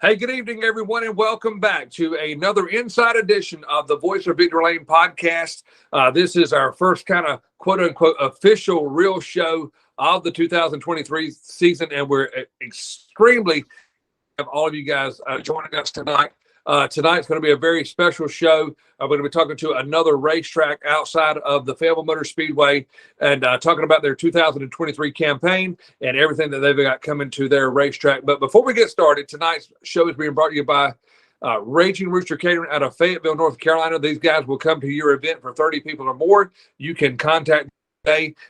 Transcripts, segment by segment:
Hey, good evening, everyone, and welcome back to another inside edition of the Voice of Victory Lane podcast. This is our first kind of quote-unquote official real show of the 2023 season, and we're extremely have all of you guys joining us tonight. Tonight's going to be a very special show. We're going to be talking to another racetrack outside of the Fayetteville Motor Speedway and talking about their 2023 campaign and everything that they've got coming to their racetrack. But before we get started, tonight's show is being brought to you by Raging Rooster Catering out of Fayetteville, North Carolina. These guys will come to your event for 30 people or more. You can contact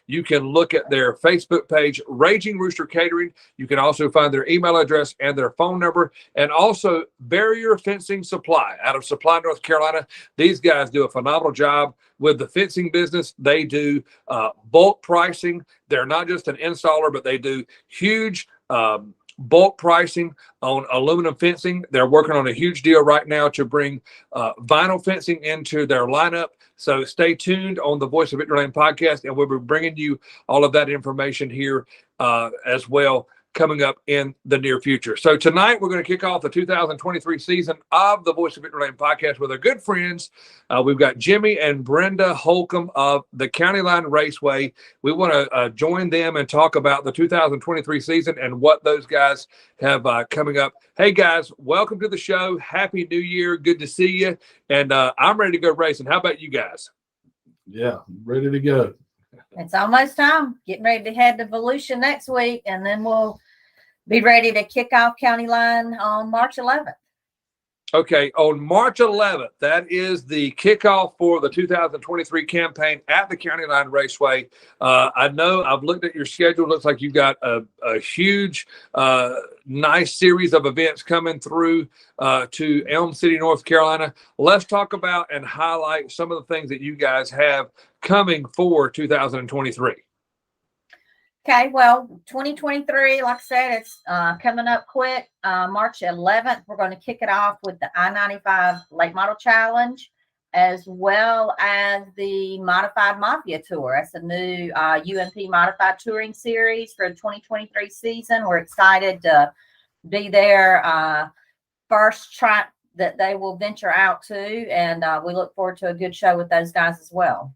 you can look at their Facebook page, Raging Rooster Catering. You can also find their email address and their phone number, and also Barrier Fencing Supply out of Supply, North Carolina. These guys do a phenomenal job with the fencing business. They do bulk pricing. They're not just an installer, but they do huge bulk pricing on aluminum fencing. They're working on a huge deal right now to bring vinyl fencing into their lineup. So stay tuned on the Voice of Victory Lane podcast, and we'll be bringing you all of that information here as well coming up in the near future. So tonight we're going to kick off the 2023 season of the Voice of Victory Lane podcast with our good friends. We've got Jimmy and Brenda Holcomb of the County Line Raceway. We want to join them and talk about the 2023 season and what those guys have coming up. Hey guys, welcome to the show. Happy New Year. Good to see you. And I'm ready to go racing. How about you guys? Yeah, ready to go. It's almost time. Getting ready to head to Volusia next week, and then we'll be ready to kick off County Line on March 11th. Okay, on March 11th, that is the kickoff for the 2023 campaign at the County Line Raceway. I know I've looked at your schedule. Looks like you've got a huge, nice series of events coming through to Elm City, North Carolina. Let's talk about and highlight some of the things that you guys have coming for 2023. Okay, well, 2023, like I said, it's coming up quick. March 11th, we're going to kick it off with the I-95 Late Model Challenge, as well as the Modified Mafia Tour. That's a new UMP Modified Touring Series for the 2023 season. We're excited to be their first track that they will venture out to, and we look forward to a good show with those guys as well.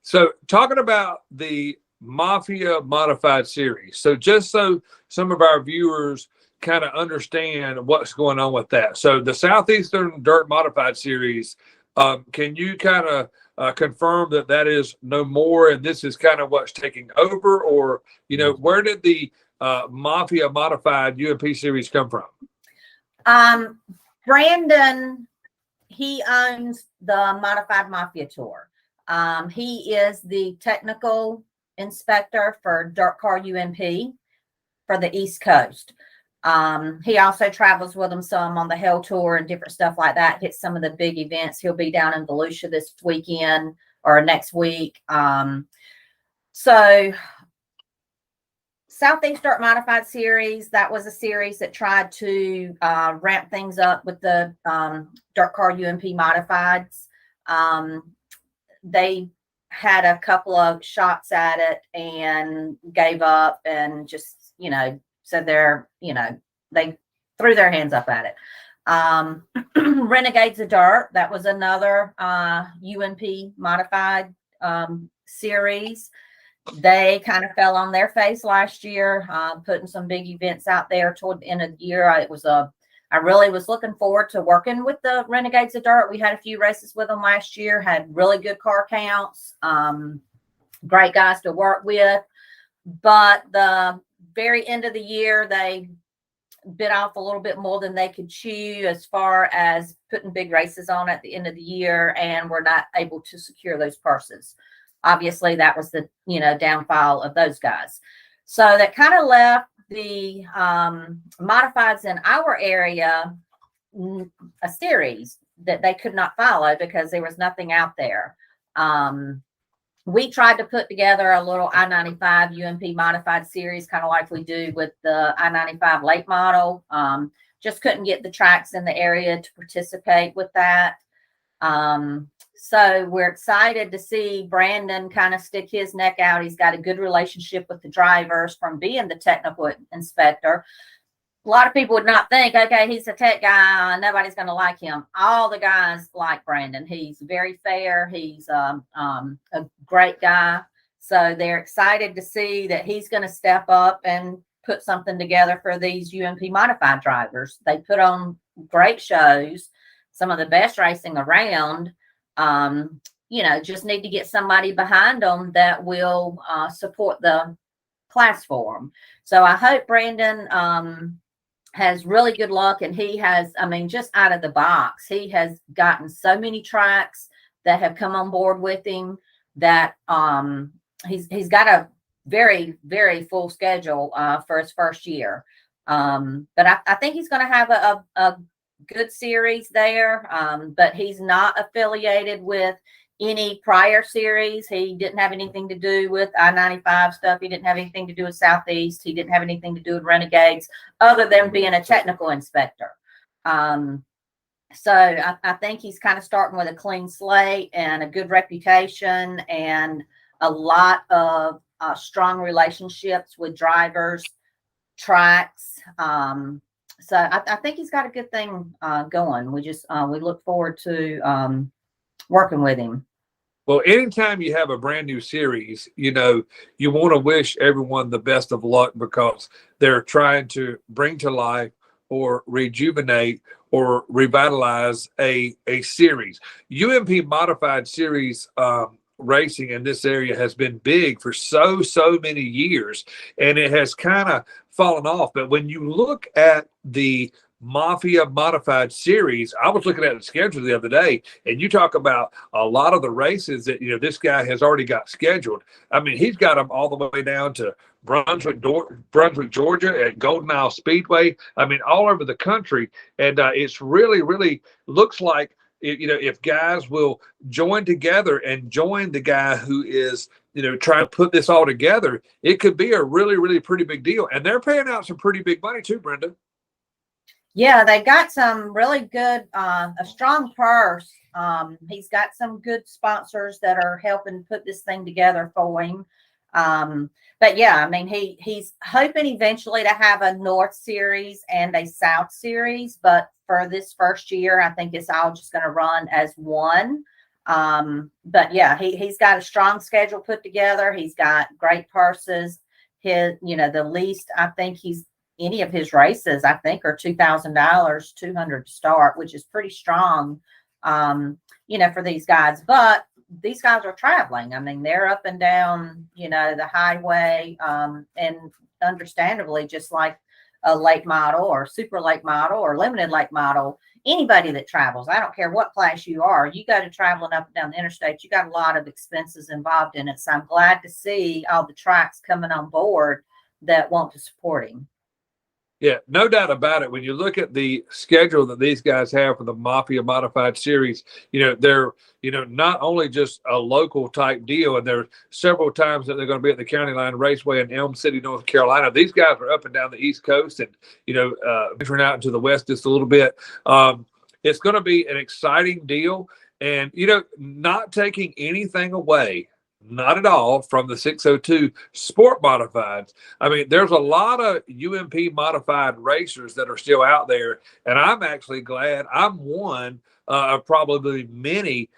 So talking about the Mafia Modified Series. So just so some of our viewers kind of understand what's going on with that. So the Southeastern Dirt Modified Series, can you kind of confirm that that is no more and this is kind of what's taking over? Or, you know, where did the Mafia Modified UMP Series come from? Brandon, he owns the Modified Mafia Tour. He is the technical inspector for Dirt Car UMP for the East Coast. He also travels with them some on the Hell Tour and different stuff like that. Hits some of the big events. He'll be down in Volusia this weekend or next week. So Southeast Dirt Modified Series, that was a series that tried to ramp things up with the Dirt Car UMP Modifieds. They had a couple of shots at it and gave up and just, you know, said they threw their hands up at it. Renegades of Dirt, that was another UMP Modified series. They kind of fell on their face last year, putting some big events out there toward the end of the year. I really was looking forward to working with the Renegades of Dirt. We had a few races with them last year, had really good car counts, great guys to work with. But the very end of the year, they bit off a little bit more than they could chew as far as putting big races on at the end of the year, and were not able to secure those purses. Obviously, that was the downfall of those guys. So that kind of left the modifieds in our area a series that they could not follow because there was nothing out there. We tried to put together a little I-95 UMP modified series, kind of like we do with the I-95 late model. Just couldn't get the tracks in the area to participate with that. So we're excited to see Brandon kind of stick his neck out. He's got a good relationship with the drivers from being the technical inspector. a lot of people would not think, okay, he's a tech guy, nobody's going to like him. All the guys like Brandon. He's very fair. He's a great guy. So they're excited to see that he's going to step up and put something together for these UMP modified drivers. They put on great shows, some of the best racing around. Just need to get somebody behind them that will support the class for them. So I hope Brandon has really good luck, and he has, just out of the box, he has gotten so many tracks that have come on board with him that he's got a very, very full schedule for his first year. But I think he's going to have a good series there, but he's not affiliated with any prior series. He didn't have anything to do with I-95 stuff. He didn't have anything to do with Southeast. He didn't have anything to do with Renegades other than being a technical inspector. So I think he's kind of starting with a clean slate and a good reputation and a lot of strong relationships with drivers, tracks. So I think he's got a good thing going. We look forward to working with him. Well, anytime you have a brand new series, you want to wish everyone the best of luck because they're trying to bring to life or rejuvenate or revitalize a series. UMP Modified Series racing in this area has been big for so many years, and it has kind of fallen off. But when you look at the Mafia Modified Series, I was looking at the schedule the other day, and you talk about a lot of the races that this guy has already got scheduled. He's got them all the way down to Brunswick, Georgia at Golden Mile Speedway. All over the country, and it's really looks like if guys will join together and join the guy who is trying to put this all together, it could be a really pretty big deal. And they're paying out some pretty big money too, Brenda. Yeah, they got some really good, a strong purse. He's got some good sponsors that are helping put this thing together for him. But yeah, he's hoping eventually to have a North Series and a South Series. But for this first year, I think it's all just going to run as one. But yeah, he's got a strong schedule put together. He's got great purses. The least I think any of his races, I think, are $2,000, $200 to start, which is pretty strong, for these guys. But these guys are traveling. They're up and down, the highway, and understandably, just like a late model or super late model or limited late model, anybody that travels, I don't care what class you are, you go to traveling up and down the interstate, you got a lot of expenses involved in it. So I'm glad to see all the tracks coming on board that want to support him. Yeah, no doubt about it. When you look at the schedule that these guys have for the Mafia Modified Series, they're, not only just a local type deal, and there are several times that they're going to be at the County Line Raceway in Elm City, North Carolina. These guys are up and down the East Coast and, venturing out into the West just a little bit. It's going to be an exciting deal and, not taking anything away. Not at all from the 602 Sport Modifieds. There's a lot of UMP modified racers that are still out there, and I'm actually glad I'm one of probably many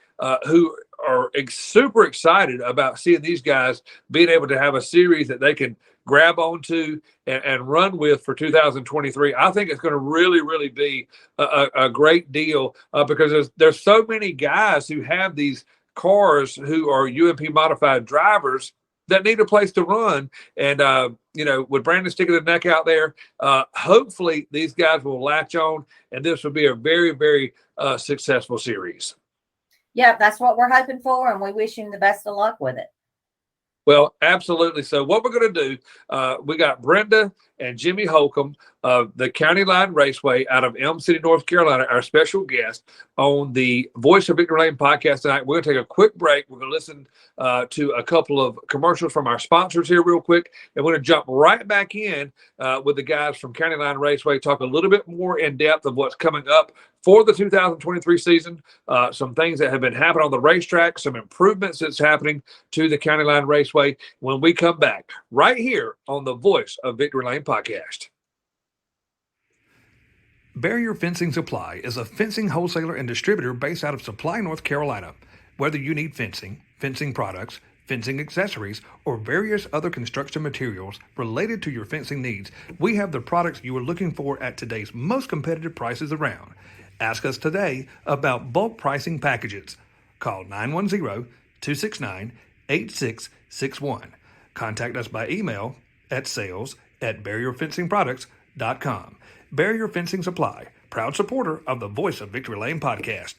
who are super excited about seeing these guys being able to have a series that they can grab onto and run with for 2023. I think it's going to really be a great deal because there's so many guys who have these cars who are UMP modified drivers that need a place to run. And, with Brandon sticking the neck out there, hopefully these guys will latch on and this will be a very successful series. Yeah, that's what we're hoping for. And we wish him the best of luck with it. Well, absolutely. So what we're going to do, we got Brenda and Jimmy Holcomb of the County Line Raceway out of Elm City, North Carolina, our special guest on the Voice of Victory Lane podcast tonight. We're going to take a quick break. We're going to listen to a couple of commercials from our sponsors here real quick. And we're going to jump right back in with the guys from County Line Raceway, talk a little bit more in depth of what's coming up for the 2023 season, some things that have been happening on the racetrack, some improvements that's happening to the County Line Raceway when we come back right here on the Voice of Victory Lane podcast. Barrier Fencing Supply is a fencing wholesaler and distributor based out of Supply, North Carolina. Whether you need fencing, fencing products, fencing accessories, or various other construction materials related to your fencing needs, we have the products you are looking for at today's most competitive prices around. Ask us today about bulk pricing packages. Call 910-269-8661. Contact us by email at sales@barrierfencingproducts.com. Barrier Fencing Supply, proud supporter of the Voice of Victory Lane podcast.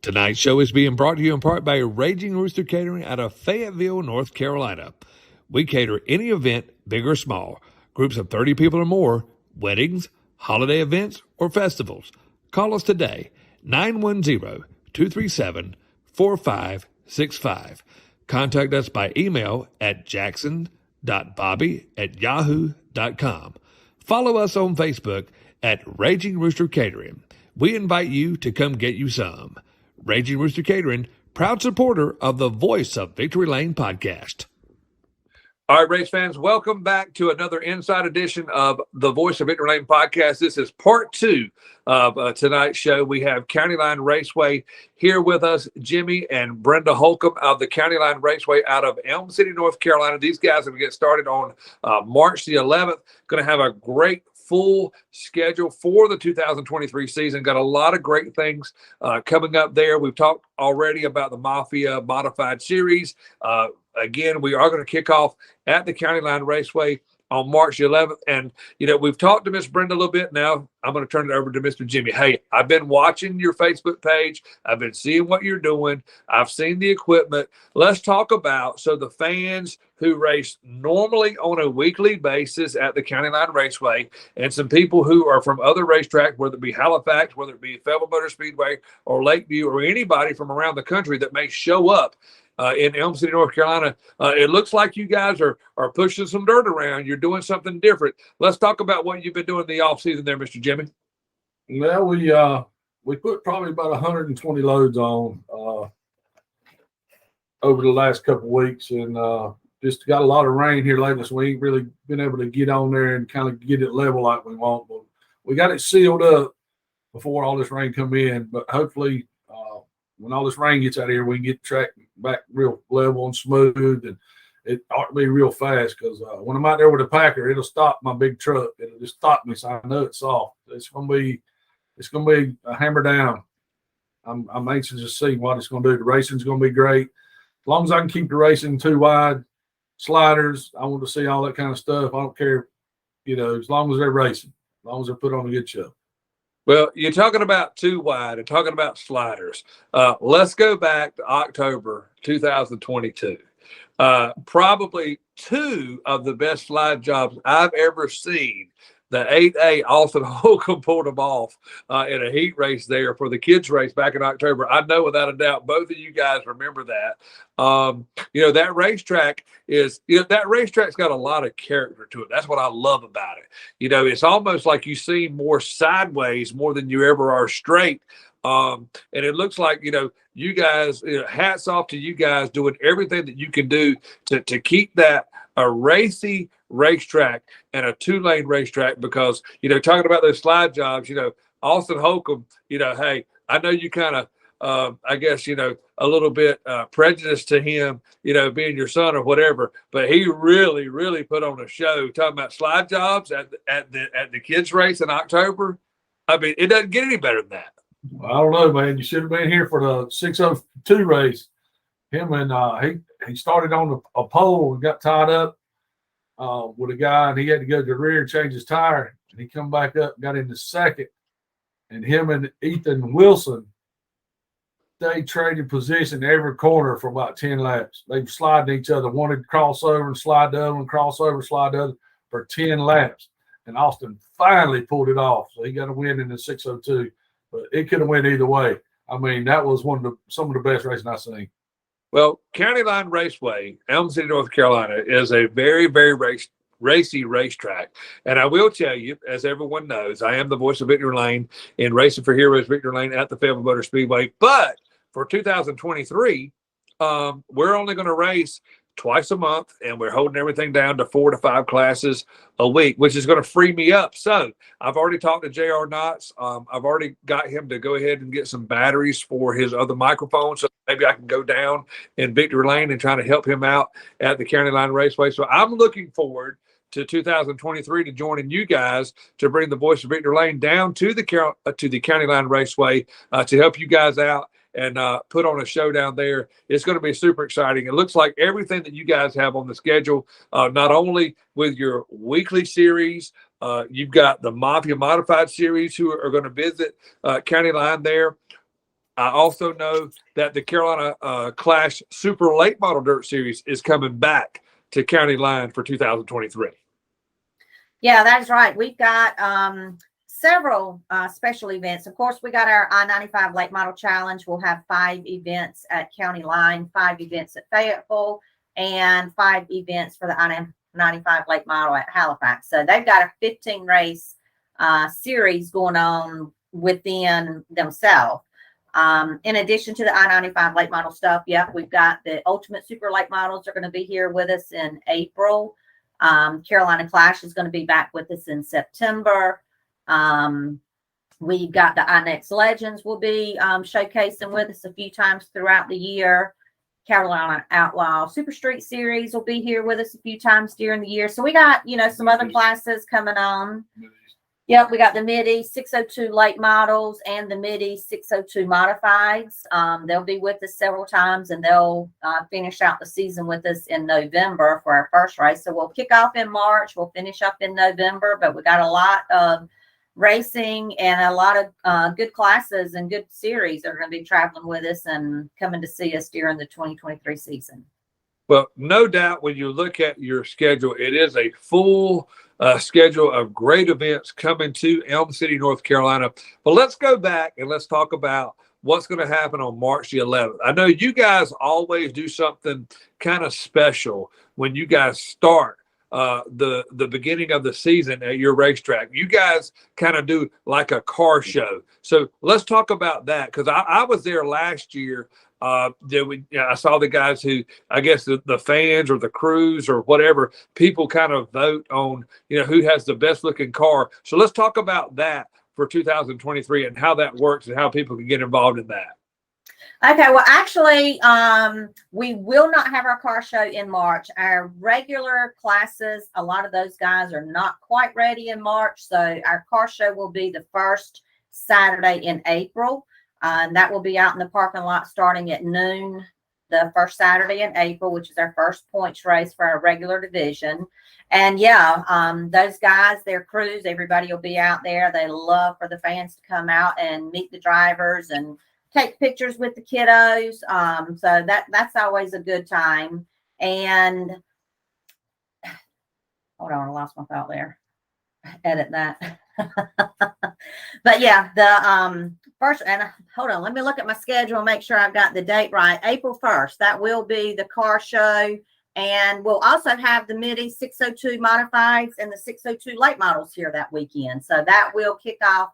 Tonight's show is being brought to you in part by Raging Rooster Catering out of Fayetteville, North Carolina. We cater any event, big or small, groups of 30 people or more, weddings, holiday events, or festivals. Call us today, 910-237-4565. Contact us by email at jackson.bobby@yahoo.com. Follow us on Facebook at Raging Rooster Catering. We invite you to come get you some. Raging Rooster Catering, proud supporter of the Voice of Victory Lane podcast. All right, race fans, welcome back to another Inside edition of the Voice of Victory Lane podcast. This is part 2 of tonight's show. We have County Line Raceway here with us, Jimmy and Brenda Holcomb of the County Line Raceway out of Elm City, North Carolina. These guys are going to get started on March the 11th. Going to have a great full schedule for the 2023 season. Got a lot of great things coming up there. We've talked already about the Mafia Modified Series. Again, we are going to kick off at the County Line Raceway on March the 11th. And, we've talked to Miss Brenda a little bit. Now I'm going to turn it over to Mr. Jimmy. Hey, I've been watching your Facebook page. I've been seeing what you're doing. I've seen the equipment. Let's talk about, so the fans who race normally on a weekly basis at the County Line Raceway and some people who are from other racetracks, whether it be Halifax, whether it be Fayetteville Motor Speedway or Lakeview or anybody from around the country that may show up in Elm City, North Carolina. It looks like you guys are pushing some dirt around. You're doing something different. Let's talk about what you've been doing in the off season there, Mr. Jimmy. Well, we put probably about 120 loads on over the last couple of weeks, and just got a lot of rain here lately, so we ain't really been able to get on there and kind of get it level like we want. But we got it sealed up before all this rain come in. But hopefully, when all this rain gets out of here, we can get the track back real level and smooth, and it ought to be real fast, because when I'm out there with a packer, it'll stop my big truck. It'll just stop me, so I know it's soft. It's gonna be a hammer down. I'm anxious to see what it's gonna do. The racing's gonna be great. As long as I can keep the racing 2 wide, sliders, I want to see all that kind of stuff. I don't care, as long as they're racing, as long as they're put on a good show. Well, you're talking about 2 wide and talking about sliders. Let's go back to October 2022. Probably 2 of the best slide jobs I've ever seen. The 8A, Austin Holcomb pulled them off in a heat race there for the kids race back in October. I know without a doubt both of you guys remember that. That racetrack that racetrack's got a lot of character to it. That's what I love about it. It's almost like you see more sideways more than you ever are straight. And it looks like, you guys, hats off to you guys doing everything that you can do to keep that a racy racetrack and a 2-lane racetrack, because, talking about those slide jobs, Austin Holcomb, hey, I know you kind of, I guess, a little bit prejudiced to him, being your son or whatever, but he really, really put on a show talking about slide jobs at the kids race in October. I mean, it doesn't get any better than that. Well, I don't know, man. You should have been here for the 602 race. Him and he started on a pole and got tied up with a guy, and he had to go to the rear and change his tire. And he come back up and got into second. And him and Ethan Wilson, they traded position every corner for about 10 laps. They were sliding each other. One would cross over and slide the other one, cross over, slide the other for 10 laps. And Austin finally pulled it off. So he got a win in the 602. But it could have went either way. I mean, that was some of the best racing I've seen. Well, County Line Raceway, Elm City, North Carolina, is a very, very racy racetrack. And I will tell you, as everyone knows, I am the voice of Victory Lane in Racing for Heroes Victory Lane at the Fayetteville Motor Speedway. But for 2023, we're only going to race twice a month, and we're holding everything down to 4 to 5 classes a week, which is going to free me up. So I've already talked to JR Knotts. I've already got him to go ahead and get some batteries for his other microphone, so maybe I can go down in Victory Lane and try to help him out at the County Line Raceway. So I'm looking forward to 2023 to joining you guys to bring the Voice of Victory Lane down to the County Line Raceway to help you guys out and put on a show down there. It's going to be super exciting. It looks like everything that you guys have on the schedule, not only with your weekly series, you've got the Mafia Modified series who are going to visit County Line there. I also know that the Carolina Clash Super Late Model Dirt Series is coming back to County Line for 2023. Yeah, that's right. We've got several special events. Of course, we got our I-95 Late Model Challenge. We'll have 5 events at County Line, 5 events at Fayetteville, and 5 events for the I-95 Late Model at Halifax. So they've got a 15 race series going on within themselves. In addition to the I-95 late model stuff, we've got the Ultimate Super Late Models are going to be here with us in April. Carolina Clash is going to be back with us in September. We've got the iNext Legends will be showcasing with us a few times throughout the year. Carolina Outlaw Super Street Series will be here with us a few times during the year. So we got, some other classes coming on. Yep, we got the Midi 602 late models and the Midi 602 modifieds. They'll be with us several times, and they'll finish out the season with us in November for our first race. So we'll kick off in March. We'll finish up in November, but we got a lot of racing and a lot of good classes and good series that are going to be traveling with us and coming to see us during the 2023 season. Well, no doubt when you look at your schedule, it is a full schedule of great events coming to Elm City, North Carolina. But let's go back and let's talk about what's going to happen on March the 11th. I know you guys always do something kind of special when you guys start the beginning of the season at your racetrack. You guys kind of do like a car show. So let's talk about that, because I was there last year. I saw the guys who, I guess the fans or the crews or whatever, people kind of vote on, who has the best looking car. So let's talk about that for 2023 and how that works and how people can get involved in that. Okay, well, actually, we will not have our car show in March. Our regular classes, a lot of those guys are not quite ready in March. So our car show will be the first Saturday in April. And that will be out in the parking lot starting at noon, the first Saturday in April, which is our first points race for our regular division. And those guys, their crews, everybody will be out there. They love for the fans to come out and meet the drivers and take pictures with the kiddos. So that's always a good time. And hold on, I lost my thought there. Edit that. But the first, and hold on, let me look at my schedule and make sure I've got the date right. April 1st, that will be the car show. And we'll also have the Midi 602 modifieds and the 602 late models here that weekend. So that will kick off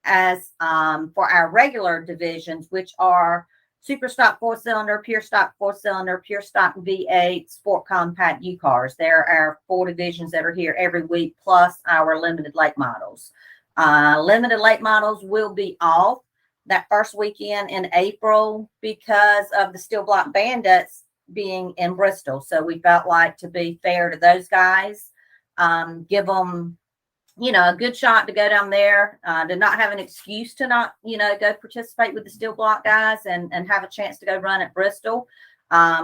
as for our regular divisions, which are Super Stock 4-cylinder, Pure Stock 4-cylinder, Pure Stock V8, Sport Compact U cars. There are 4 divisions that are here every week, plus our limited late models. Limited late models will be off that first weekend in April because of the Steel Block Bandits being in Bristol. So we felt like, to be fair to those guys, give them a good shot to go down there, to not have an excuse to not, go participate with the Steel Block guys and have a chance to go run at Bristol.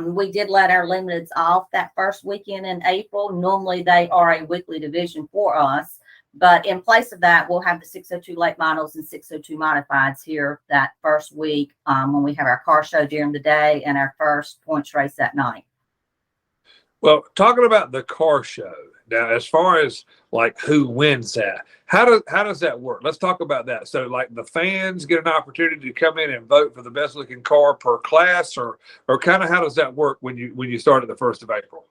We did let our limiteds off that first weekend in April. Normally they are a weekly division for us, but in place of that, we'll have the 602 late models and 602 modifieds here that first week when we have our car show during the day and our first points race at night. Well, talking about the car show now, as far as like who wins that, how does that work? Let's talk about that. So, like, the fans get an opportunity to come in and vote for the best looking car per class, or kind of how does that work when you start at the 1st of April?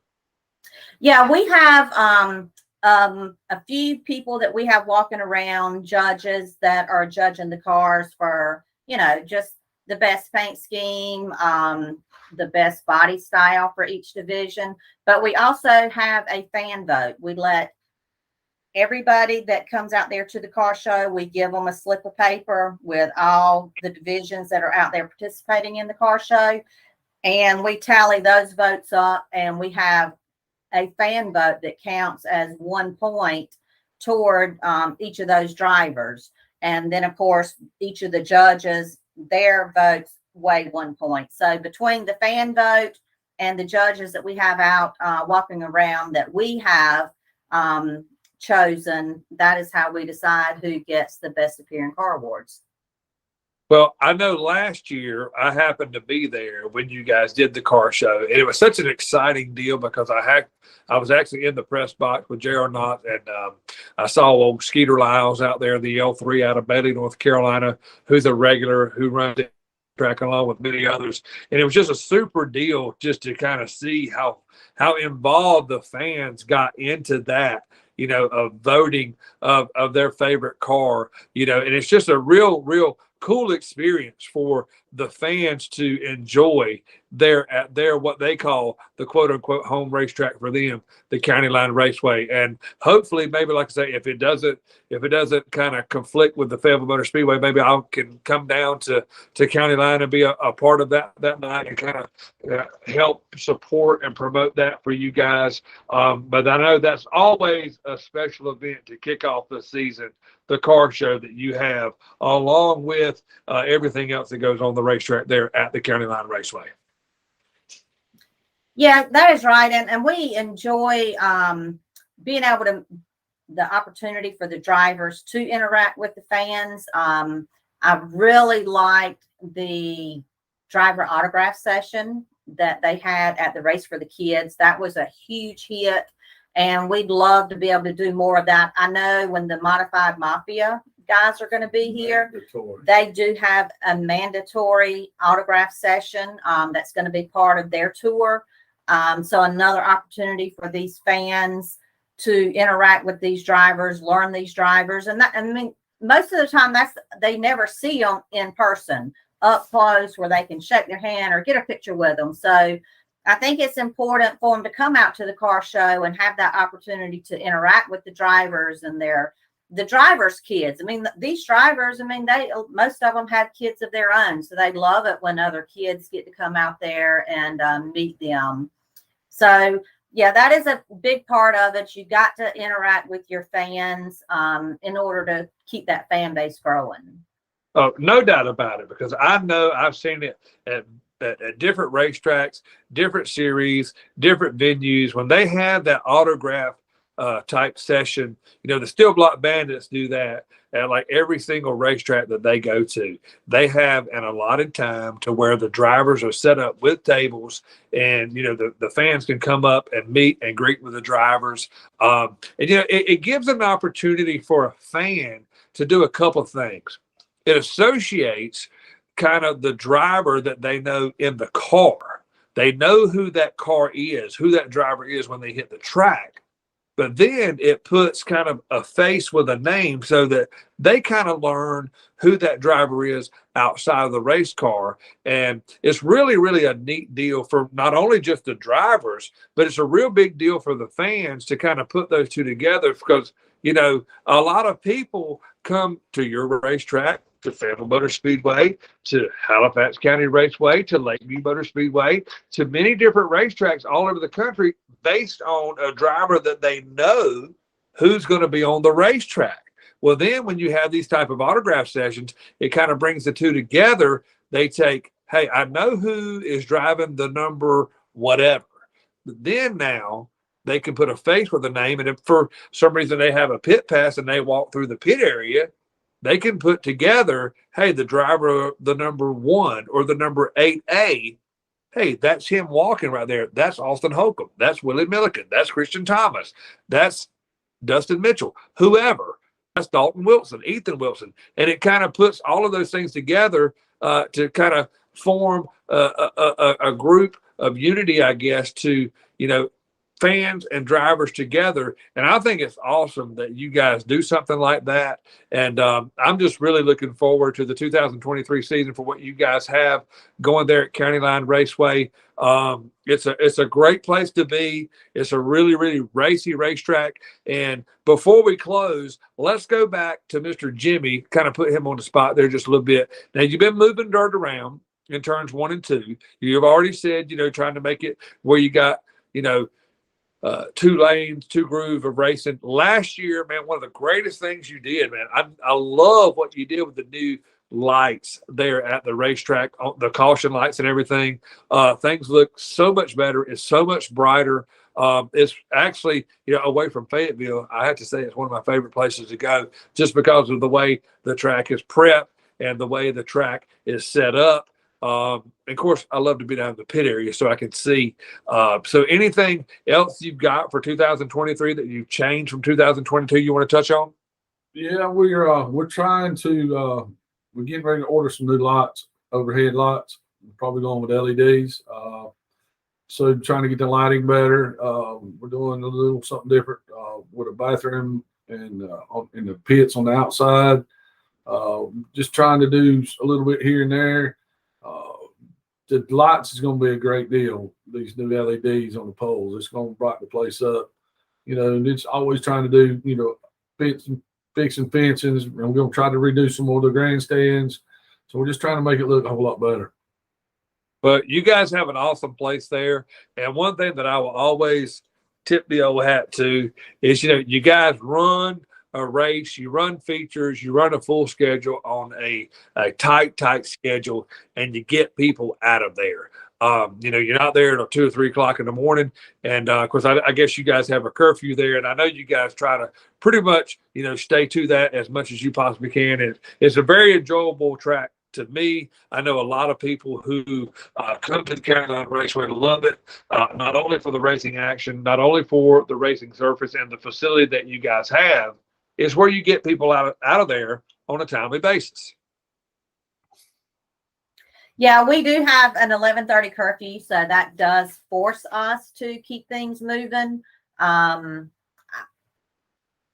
Yeah, we have a few people that we have walking around, judges that are judging the cars for just the best paint scheme, the best body style for each division. But we also have a fan vote. We let everybody that comes out there to the car show, we give them a slip of paper with all the divisions that are out there participating in the car show. And we tally those votes up, and we have a fan vote that counts as 1 point toward each of those drivers. And then, of course, each of the judges, their votes weigh 1 point. So between the fan vote and the judges that we have out walking around that we have chosen, that is how we decide who gets the best appearing car awards. Well, I know last year I happened to be there when you guys did the car show, and it was such an exciting deal because I was actually in the press box with J.R. Knott, and I saw old Skeeter Lyles out there, the L3 out of Bailey, North Carolina, who's a regular who runs it track along with many others, and it was just a super deal just to kind of see how involved the fans got into that, of voting of their favorite car, and it's just a real cool experience for the fans to enjoy at their what they call the quote unquote home racetrack for them, the County Line Raceway. And hopefully, maybe like I say, if it doesn't kind of conflict with the Fayetteville Motor Speedway, maybe I can come down to County Line and be a part of that night and kind of help support and promote that for you guys. But I know that's always a special event to kick off the season, the car show that you have, along with everything else that goes on the racetrack there at the County Line Raceway. Yeah, that is right. And we enjoy being able to, the opportunity for the drivers to interact with the fans. I really liked the driver autograph session that they had at the Race for the Kids. That was a huge hit, and we'd love to be able to do more of that. I know when the Modified Mafia guys are going to be here, they do have a mandatory autograph session that's going to be part of their tour. So another opportunity for these fans to interact with these drivers, learn these drivers. And most of the time they never see them in person up close where they can shake their hand or get a picture with them. So I think it's important for them to come out to the car show and have that opportunity to interact with the drivers and the drivers' kids. These drivers, most of them have kids of their own, so they love it when other kids get to come out there and meet them. So yeah, that is a big part of it. You got to interact with your fans in order to keep that fan base growing. Oh, no doubt about it, because I know I've seen it at different racetracks, different series, different venues. When they have that autograph type session, the Steel Block Bandits do that at like every single racetrack that they go to. They have an allotted time to where the drivers are set up with tables, and the fans can come up and meet and greet with the drivers. And it gives an opportunity for a fan to do a couple of things. It associates kind of the driver that they know in the car. They know who that car is, who that driver is when they hit the track. But then it puts kind of a face with a name so that they kind of learn who that driver is outside of the race car. And it's really, really a neat deal for not only just the drivers, but it's a real big deal for the fans to kind of put those two together, because, a lot of people come to your racetrack, to Fayetteville Motor Speedway, to Halifax County Raceway, to Lakeview Motor Speedway, to many different racetracks all over the country based on a driver that they know who's going to be on the racetrack. Well, then when you have these type of autograph sessions, it kind of brings the two together. They take, hey, I know who is driving the number whatever. But then now they can put a face with a name, and if for some reason they have a pit pass and they walk through the pit area, they can put together, hey, the driver, the number 1 or the number 8A, hey, that's him walking right there. That's Austin Holcomb. That's Willie Milliken. That's Christian Thomas. That's Dustin Mitchell, whoever. That's Dalton Wilson, Ethan Wilson. And it kind of puts all of those things together to kind of form a group of unity, I guess, to, fans and drivers together. And I think it's awesome that you guys do something like that. And I'm just really looking forward to the 2023 season for what you guys have going there at County Line Raceway. It's a great place to be. It's a really, really racy racetrack. And before we close, let's go back to Mr. Jimmy, kind of put him on the spot there just a little bit. Now, you've been moving dirt around in turns 1 and 2. You've already said, trying to make it where you got, 2 lanes, 2 groove of racing. Last year, man, one of the greatest things you did, man, I love what you did with the new lights there at the racetrack, the caution lights and everything. Things look so much better. It's so much brighter. It's actually, away from Fayetteville, I have to say it's one of my favorite places to go just because of the way the track is prepped and the way the track is set up. Of course, I love to be down in the pit area so I can see. So anything else you've got for 2023 that you've changed from 2022 you want to touch on? Yeah, we're trying to we're getting ready to order some new lights, overhead lights. We're probably going with LEDs. So trying to get the lighting better. We're doing a little something different with a bathroom and in the pits on the outside. Just trying to do a little bit here and there. The lights is going to be a great deal. These new LEDs on the poles, it's going to brighten the place up. And it's always trying to do, fixing fences. And we're going to try to redo some more of the grandstands. So we're just trying to make it look a whole lot better. But you guys have an awesome place there. And one thing that I will always tip the old hat to is, you guys run a race, you run features, you run a full schedule on a tight schedule, and you get people out of there. You're not there until 2 or 3 o'clock in the morning. And of course, I guess you guys have a curfew there. And I know you guys try to pretty much, stay to that as much as you possibly can. And it's a very enjoyable track to me. I know a lot of people who come to the County Line Raceway love it, not only for the racing action, not only for the racing surface and the facility that you guys have, is where you get people out of there on a timely basis. Yeah, we do have an 11:30 curfew, so that does force us to keep things moving.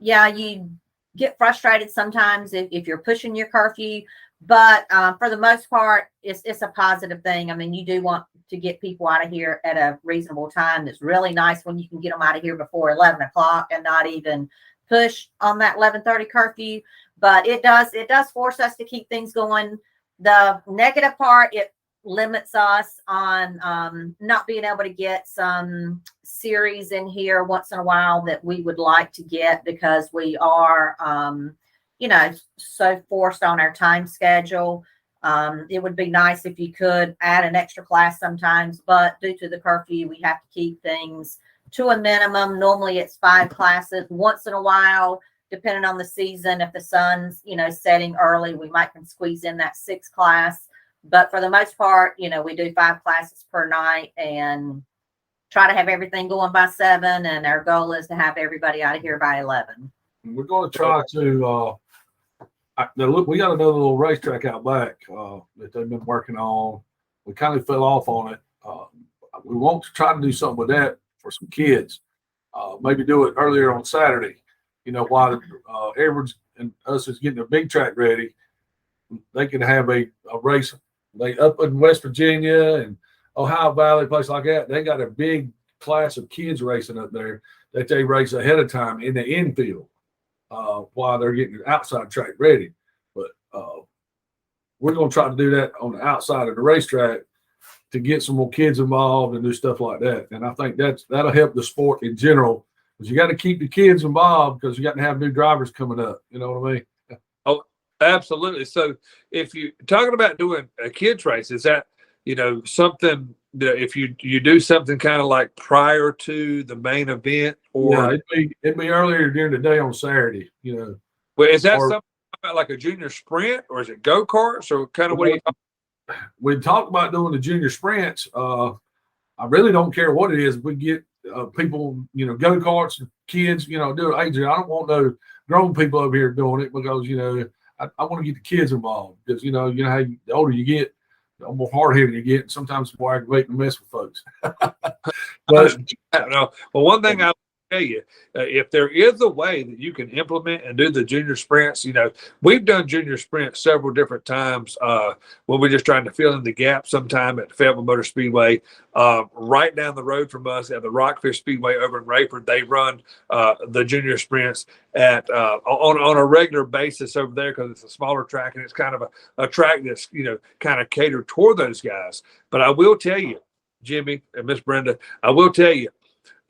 Yeah, you get frustrated sometimes if you're pushing your curfew, but for the most part, it's a positive thing. I mean, you do want to get people out of here at a reasonable time. It's really nice when you can get them out of here before 11 o'clock and not even push on that 11:30 curfew. But it does force us to keep things going. The negative part, it limits us on not being able to get some series in here once in a while that we would like to get, because we are so forced on our time schedule. It would be nice if you could add an extra class sometimes, but due to the curfew, we have to keep things to a minimum. Normally it's 5 classes. Once in a while, depending on the season, if the sun's, setting early, we might can squeeze in that 6th class. But for the most part, we do 5 classes per night and try to have everything going by 7. And our goal is to have everybody out of here by 11. We're going to try to, we got another little racetrack out back that they've been working on. We kind of fell off on it. We want to try to do something with that for some kids. Maybe do it earlier on Saturday, while Edwards and us is getting a big track ready. They can have a race. They up in West Virginia and Ohio Valley, place like that. They got a big class of kids racing up there that they race ahead of time in the infield while they're getting the outside track ready. But we're going to try to do that on the outside of the racetrack to get some more kids involved and do stuff like that. And I think that'll help the sport in general, because you got to keep the kids involved, because you got to have new drivers coming up. You know what I mean? Oh, absolutely. So if you're talking about doing a kids race, is that, something that if you do something kind of like prior to the main event, or it'd be earlier during the day on Saturday, Well, is that something about like a junior sprint, or is it go-karts, or kind of what are you talking? We talked about doing the junior sprints. I really don't care what it is. We get people, go-karts and kids, do it. I don't want no grown people over here doing it, because, I want to get the kids involved, because, how the older you get, the more hard-headed you get. And sometimes it's more aggravating to mess with folks. But No, well, one thing I'll tell you, if there is a way that you can implement and do the junior sprints, we've done junior sprints several different times when we're just trying to fill in the gap sometime at Fayetteville Motor Speedway. Right down the road from us at the Rockfish Speedway over in Rayford, they run the junior sprints at on a regular basis over there because it's a smaller track and it's kind of a track that's, kind of catered toward those guys. But I will tell you, Jimmy and Miss Brenda, I will tell you,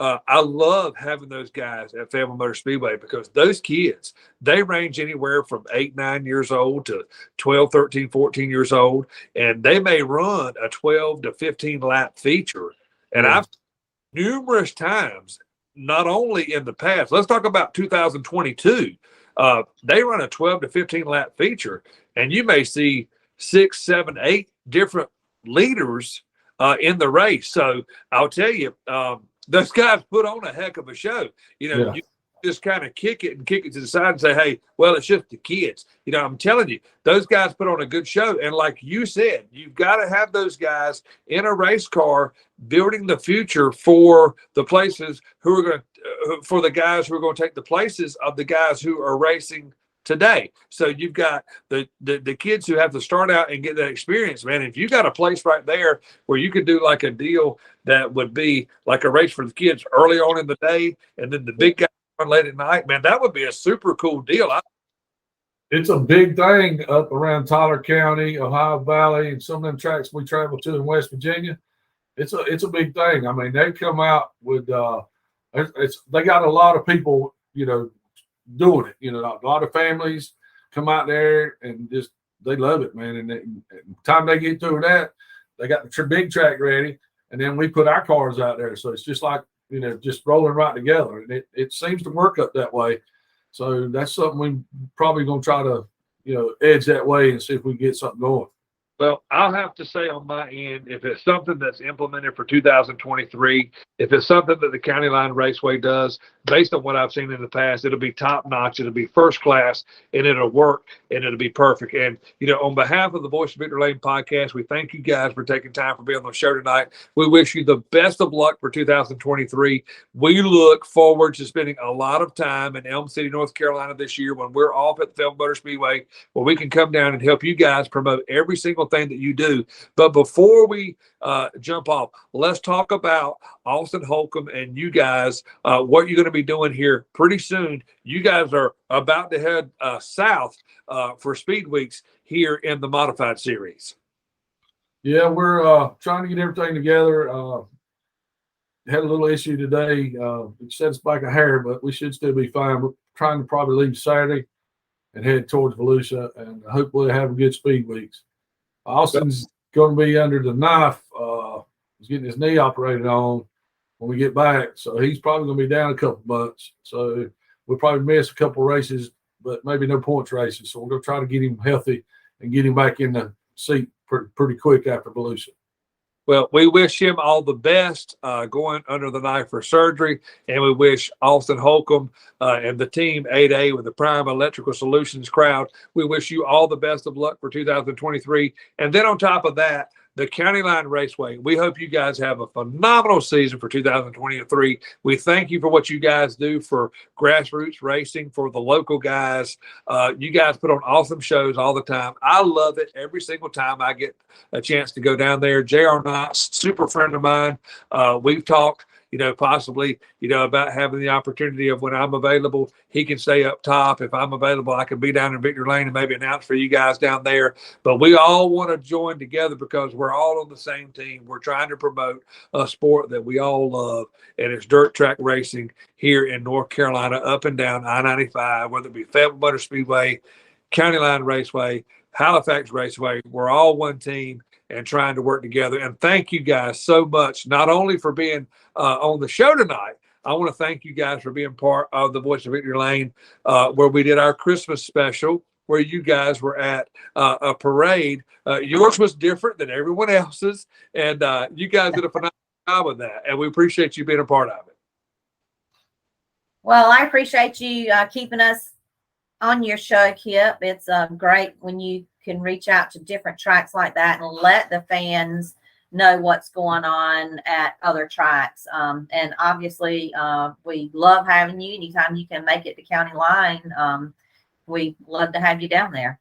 I love having those guys at Fayetteville Motor Speedway because those kids, they range anywhere from 8, 9 years old to 12, 13, 14 years old, and they may run a 12 to 15 lap feature. And I've numerous times, not only in the past, let's talk about 2022, they run a 12 to 15 lap feature, and you may see 6, 7, 8 different leaders in the race. So I'll tell you, those guys put on a heck of a show. You just kind of kick it to the side and say, hey, well, it's just the kids. I'm telling you, those guys put on a good show. And like you said, you've got to have those guys in a race car building the future for the places who are going to, for the guys who are going to take the places of the guys who are racing today. So you've got the kids who have to start out and get that experience, man. If you got a place right there where you could do like a deal that would be like a race for the kids early on in the day, and then the big guys run late at night, man, that would be a super cool deal. It's a big thing up around Tyler County, Ohio Valley, and some of them tracks we travel to in West Virginia. It's a big thing. I mean, they come out with they got a lot of people, doing it. A lot of families come out there and just they love it, man. And the time they get through that, they got the big track ready, and then we put our cars out there. So it's just like just rolling right together, and it seems to work up that way. So that's something we probably gonna try to edge that way and see if we can get something going. Well, I'll have to say on my end, if it's something that's implemented for 2023, if it's something that the County Line Raceway does, based on what I've seen in the past, it'll be top notch, it'll be first class, and it'll work, and it'll be perfect. And, on behalf of the Voice of Victory Lane podcast, we thank you guys for taking time for being on the show tonight. We wish you the best of luck for 2023. We look forward to spending a lot of time in Elm City, North Carolina this year when we're off at the Fayetteville Motor Speedway, where we can come down and help you guys promote every single thing that you do. But before we jump off, let's talk about Austin Holcomb and you guys, what you're going to be doing here pretty soon. You guys are about to head south for Speed Weeks here in the Modified Series. Yeah, we're trying to get everything together. Had a little issue today. It set us back a hair, but we should still be fine. We're trying to probably leave Saturday and head towards Volusia, and hopefully have a good Speed Weeks. Austin's going to be under the knife. He's getting his knee operated on when we get back, so he's probably going to be down a couple months. So we'll probably miss a couple races, but maybe no points races. So we're going to try to get him healthy and get him back in the seat pretty quick after Volusia. Well, we wish him all the best going under the knife for surgery, and we wish Austin Holcomb and the team 8A with the Prime Electrical Solutions crowd, we wish you all the best of luck for 2023. And then on top of that, the County Line Raceway, we hope you guys have a phenomenal season for 2023. We thank you for what you guys do for grassroots racing, for the local guys. You guys put on awesome shows all the time. I love it every single time I get a chance to go down there. J.R. Knotts, super friend of mine. We've talked, possibly, about having the opportunity of when I'm available, he can stay up top. If I'm available, I can be down in Victory Lane and maybe announce for you guys down there. But we all want to join together because we're all on the same team. We're trying to promote a sport that we all love, and it's dirt track racing here in North Carolina, up and down I-95, whether it be Fayetteville Motor Speedway, County Line Raceway, Halifax Raceway. We're all one team and trying to work together. And thank you guys so much, not only for being on the show tonight. I want to thank you guys for being part of the Voice of Victory Lane, where we did our Christmas special, where you guys were at a parade. Yours was different than everyone else's, and you guys did a phenomenal job with that, and we appreciate you being a part of it. Well, I appreciate you keeping us on your show, Kip. It's great when you can reach out to different tracks like that and let the fans know what's going on at other tracks. And obviously, we love having you. Anytime you can make it to County Line, we love to have you down there.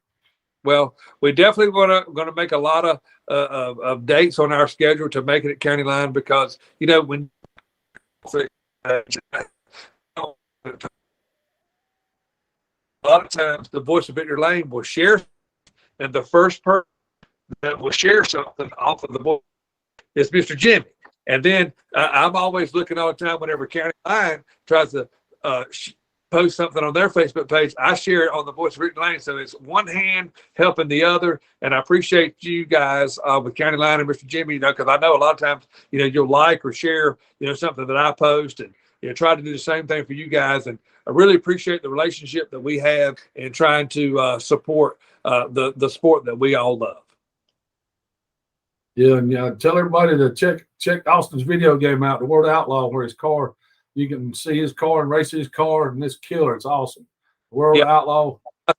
Well, we definitely going to make a lot of dates on our schedule to make it at County Line, because when a lot of times the Voice of Victory Lane will share, and the first person that will share something off of the board is Mr. Jimmy. And then I'm always looking all the time whenever County Line tries to post something on their Facebook page, I share it on the Voice of Victory Lane. So it's one hand helping the other. And I appreciate you guys with County Line and Mr. Jimmy, because I know a lot of times, you'll like or share, something that I post, and try to do the same thing for you guys. And I really appreciate the relationship that we have in trying to support the sport that we all love. Yeah, and tell everybody to check Austin's video game out, The World Outlaw, where his car, you can see his car and race his car, and it's killer. It's awesome. The World Outlaw. I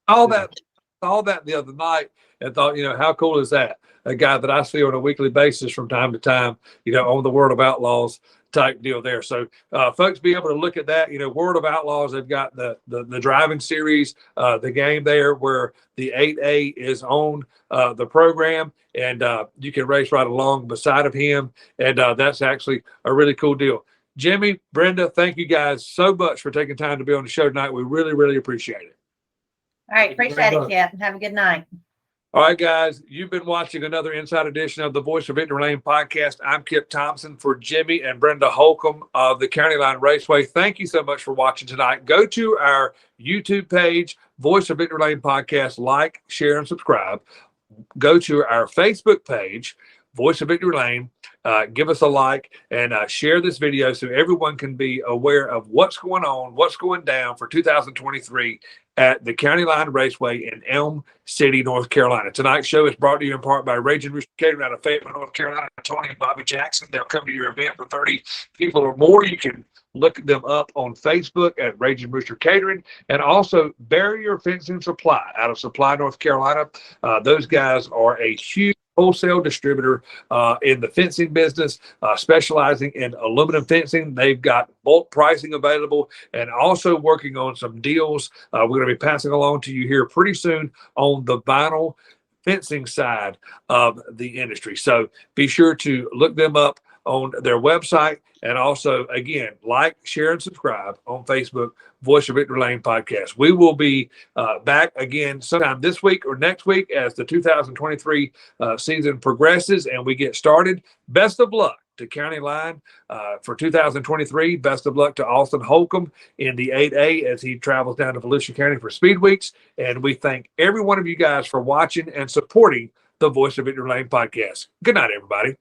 saw that the other night and thought, how cool is that? A guy that I see on a weekly basis from time to time, on the World of Outlaws type deal there. So folks be able to look at that. World of Outlaws, they've got the driving series, the game there where the 8A is on the program, and you can race right along beside of him. And that's actually a really cool deal. Jimmy, Brenda, thank you guys so much for taking time to be on the show tonight. We really, really appreciate it. All right. Appreciate it, Kit. Have a good night. All right, guys, you've been watching another Inside Edition of the Voice of Victory Lane podcast. I'm Kip Thompson for Jimmy and Brenda Holcomb of the County Line Raceway. Thank you so much for watching tonight. Go to our YouTube page, Voice of Victory Lane podcast, like, share, and subscribe. Go to our Facebook page, Voice of Victory Lane. Give us a like and share this video so everyone can be aware of what's going on, what's going down for 2023 at the County Line Raceway in Elm City, North Carolina. Tonight's show is brought to you in part by Raging Rooster Catering out of Fayetteville, North Carolina. Tony and Bobby Jackson. They'll come to your event for 30 people or more. You can look them up on Facebook at Raging Rooster Catering, and also Barrier Fencing Supply out of Supply, North Carolina. Those guys are a huge wholesale distributor in the fencing business, specializing in aluminum fencing. They've got bulk pricing available and also working on some deals we're going to be passing along to you here pretty soon on the vinyl fencing side of the industry. So be sure to look them up on their website, and also, again, like, share, and subscribe on Facebook, Voice of Victory Lane podcast. We will be back again sometime this week or next week as the 2023 season progresses and we get started. Best of luck to County Line for 2023. Best of luck to Austin Holcomb in the 8A as he travels down to Volusia County for Speed Weeks. And we thank every one of you guys for watching and supporting the Voice of Victory Lane podcast. Good night, everybody.